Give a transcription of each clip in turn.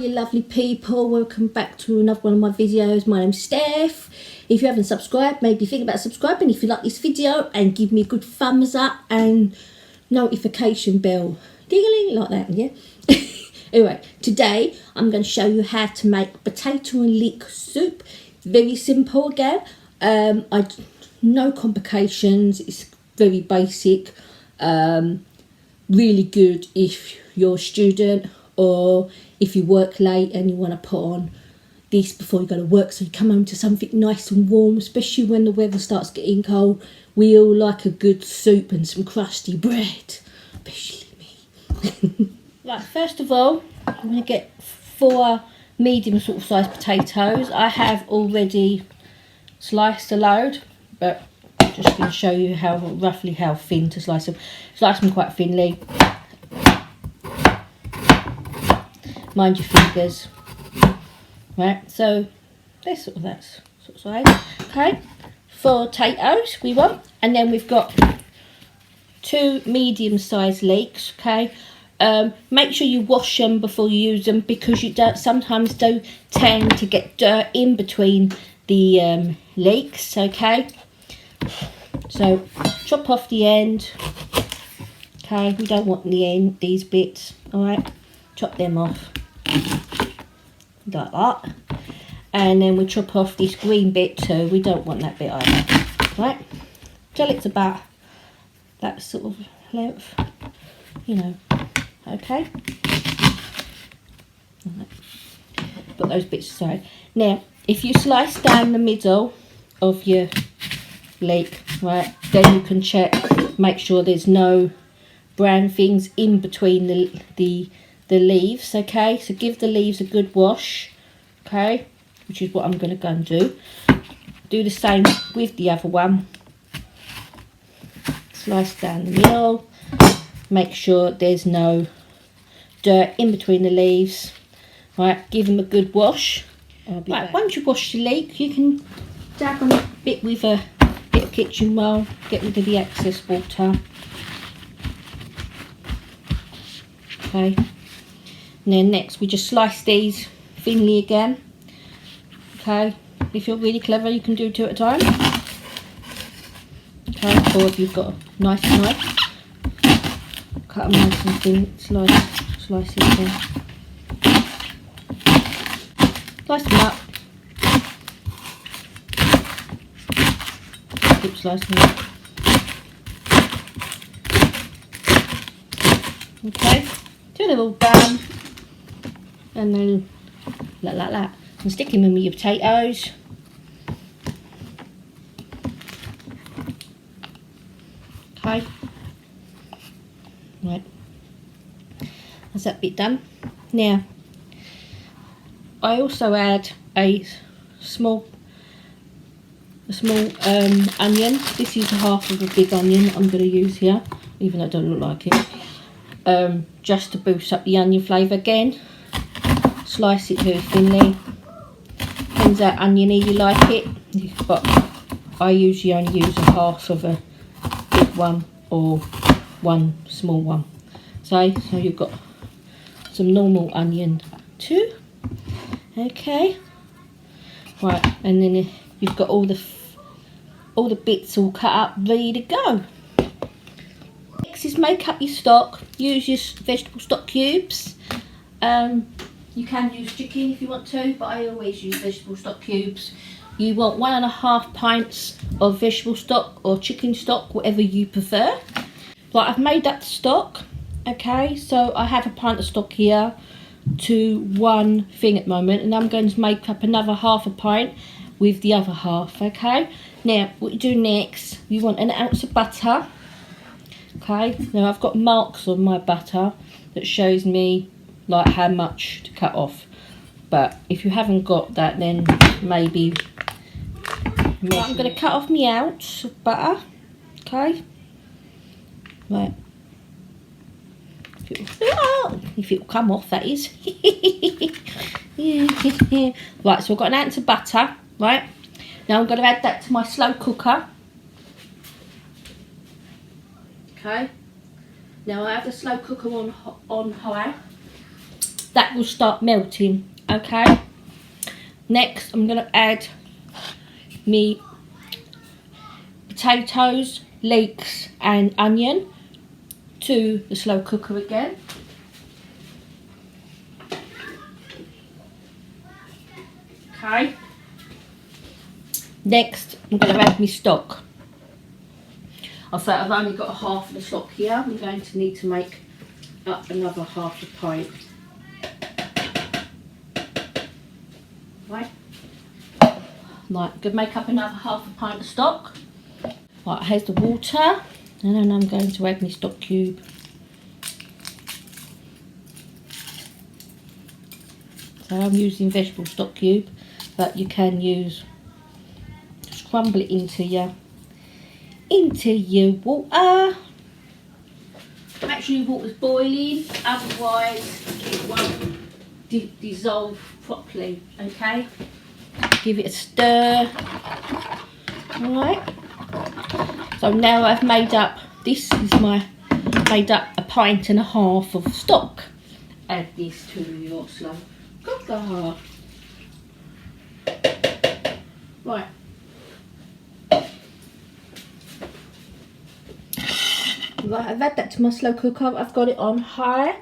you lovely people, welcome back to another one of my videos. My name's Steph. If you haven't subscribed, maybe think about subscribing if you like this video, and give me a good thumbs up and notification bell, ding-a-ling, like that, yeah. Anyway, today I'm going to show you how to make potato and leek soup. It's very simple again. No complications, it's very basic. Really good if you're a student or if you work late and you want to put on this before you go to work, so you come home to something nice and warm, especially when the weather starts getting cold. We all like a good soup and some crusty bread, especially me. Right, first of all, I'm going to get 4 medium sort of sized potatoes. I have already sliced a load, but I'm just going to show you roughly how thin to slice them. Slice them quite thinly. Mind your fingers. Right, so that's sort of size. Okay, 4 potatoes we want, and then we've got 2 medium-sized leeks. Okay, make sure you wash them before you use them, because you sometimes do tend to get dirt in between the leeks. Okay, so chop off the end. Okay, we don't want the end, these bits. All right, chop them off like that, and then we chop off this green bit too. We don't want that bit either. Right, till it's about that sort of length, you know. Okay, right. Put those bits aside. Now, if you slice down the middle of your leek, right, then you can check, make sure there's no brown things in between the leaves. Okay, so give the leaves a good wash. Okay, which is what I'm going to go and do. Do the same with the other one. Slice down the middle. Make sure there's no dirt in between the leaves. Right, give them a good wash. Right, once you wash the leek, you can dab on a bit with a bit of kitchen roll, get rid of the excess water. Okay, and then next we just slice these thinly again. Okay, if you're really clever, you can do 2 at a time. Okay, or if you've got a nice knife, cut them nice and thin, slice it again. Slice them up. Keep slicing them up. Okay, till they're all done, and then like that, and stick them in with your potatoes. Okay, right, that's that bit done. Now, I also add a small onion. This is half of a big onion I'm going to use here, even though it doesn't look like it. Just to boost up the onion flavour again. Slice it very thinly. Depends how oniony you like it, but I usually only use a half of a big one or 1 small one. So you've got some normal onion too. Okay, right, and then you've got all the bits all cut up, ready to go. Next is make up your stock. Use your vegetable stock cubes. You can use chicken if you want to, but I always use vegetable stock cubes. You want 1.5 pints of vegetable stock or chicken stock, whatever you prefer. Right, I've made up the stock. Okay, so I have a pint of stock here to 1 thing at the moment, and I'm going to make up another half a pint with the other half. Okay, now what you do next, you want 1 ounce of butter. Okay, now I've got marks on my butter that shows me like how much to cut off, but if you haven't got that, then maybe right, I'm going to cut off my ounce of butter. Okay, right, if it'll come off, that is. Right, so I've got 1 ounce of butter. Right, now I'm going to add that to my slow cooker. Okay, now I have the slow cooker on high. that will start melting. Okay, next I'm going to add me potatoes, leeks and onion to the slow cooker again. Okay, next I'm going to add my stock. I'll say I've only got half of the stock here. I'm going to need to make up another half a pint. Right, I'm going to make up another half a pint of stock. Right, here's the water, and then I'm going to add my stock cube. So I'm using vegetable stock cube, but you can use, just crumble it into your water. Make sure your water's boiling, otherwise it won't dissolve properly. Okay, give it a stir. Alright, so now I've made up, this is made up a pint and a half of stock. Add this to your slow cooker. Right, I've added that to my slow cooker. I've got it on high,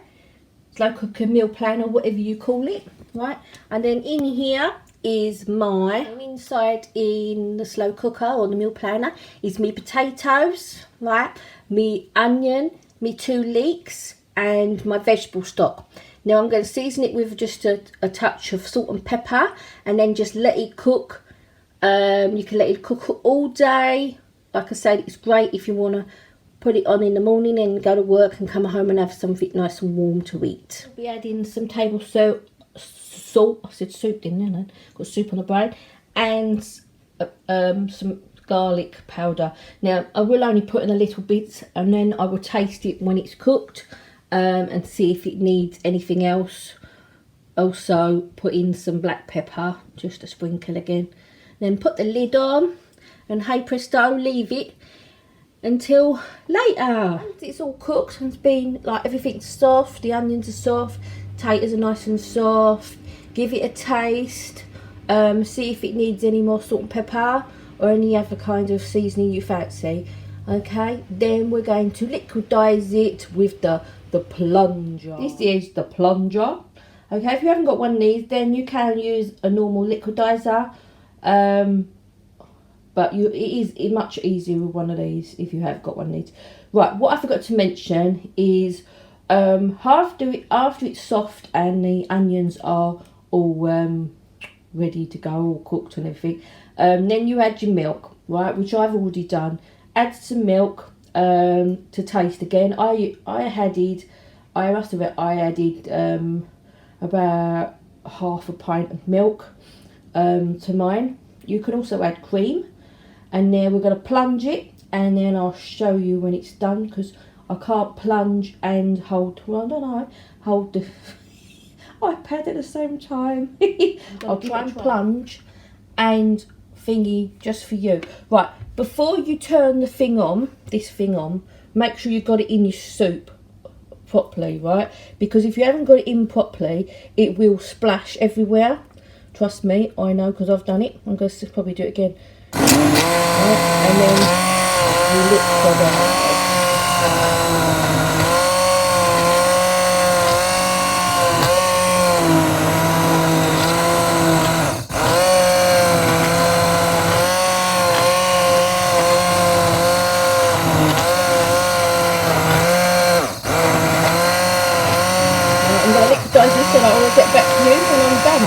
slow cooker meal plan or whatever you call it. Right, and then in here is my, inside in the slow cooker or the meal planner is me potatoes, right, me onion, me 2 leeks and my vegetable stock. Now I'm going to season it with just a touch of salt and pepper, and then just let it cook. You can let it cook all day. Like I said, it's great if you want to put it on in the morning and go to work and come home and have something nice and warm to eat. I'll be adding some table salt. I said soup, didn't I? Got soup on the brain, and some garlic powder. Now I will only put in a little bit, and then I will taste it when it's cooked, and see if it needs anything else. Also put in some black pepper, just a sprinkle again. Then put the lid on, and hey presto, leave it until later. Once it's all cooked and it's been like everything's soft, the onions are soft, potatoes are nice and soft. Give it a taste, see if it needs any more salt and pepper or any other kind of seasoning you fancy. Okay, then we're going to liquidize it with the plunger. This is the plunger. Okay, if you haven't got one of these, then you can use a normal liquidizer, but it is much easier with one of these if you have got one of these. Right, what I forgot to mention is after it's soft and the onions are all ready to go, all cooked and everything, then you add your milk, right, which I've already done. Add some milk to taste again. I added about half a pint of milk to mine. You can also add cream, and then we're going to plunge it, and then I'll show you when it's done, because I can't plunge and hold, well, I don't know, hold the iPad at the same time. I'll try and plunge and thingy just for you. Right, before you turn the thing on, this thing on, make sure you've got it in your soup properly, right? Because if you haven't got it in properly, it will splash everywhere. Trust me, I know, because I've done it. I'm going to probably do it again. Right, and then you look for that. Get back to you when I'm done.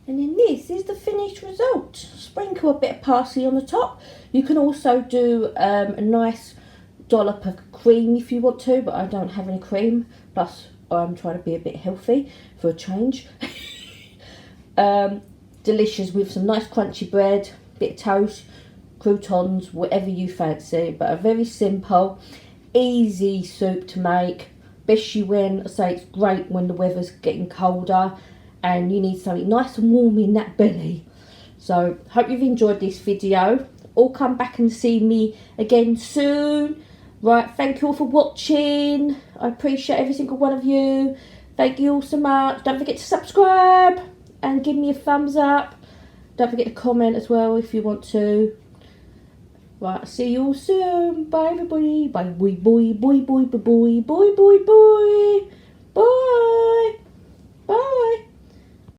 And then this is the finished result. Sprinkle a bit of parsley on the top. You can also do a nice dollop of cream if you want to, but I don't have any cream. Plus I'm trying to be a bit healthy for a change. Delicious with some nice crunchy bread, bit of toast, croutons, whatever you fancy. But a very simple, easy soup to make. Especially when, I say, it's great when the weather's getting colder and you need something nice and warm in that belly. So, hope you've enjoyed this video. All come back and see me again soon. Right, thank you all for watching. I appreciate every single one of you. Thank you all so much. Don't forget to subscribe and give me a thumbs up. Don't forget to comment as well if you want to. Right, see you all soon. Bye everybody. Bye boy boy boy boy boy boy boy boy boy. Bye. Bye.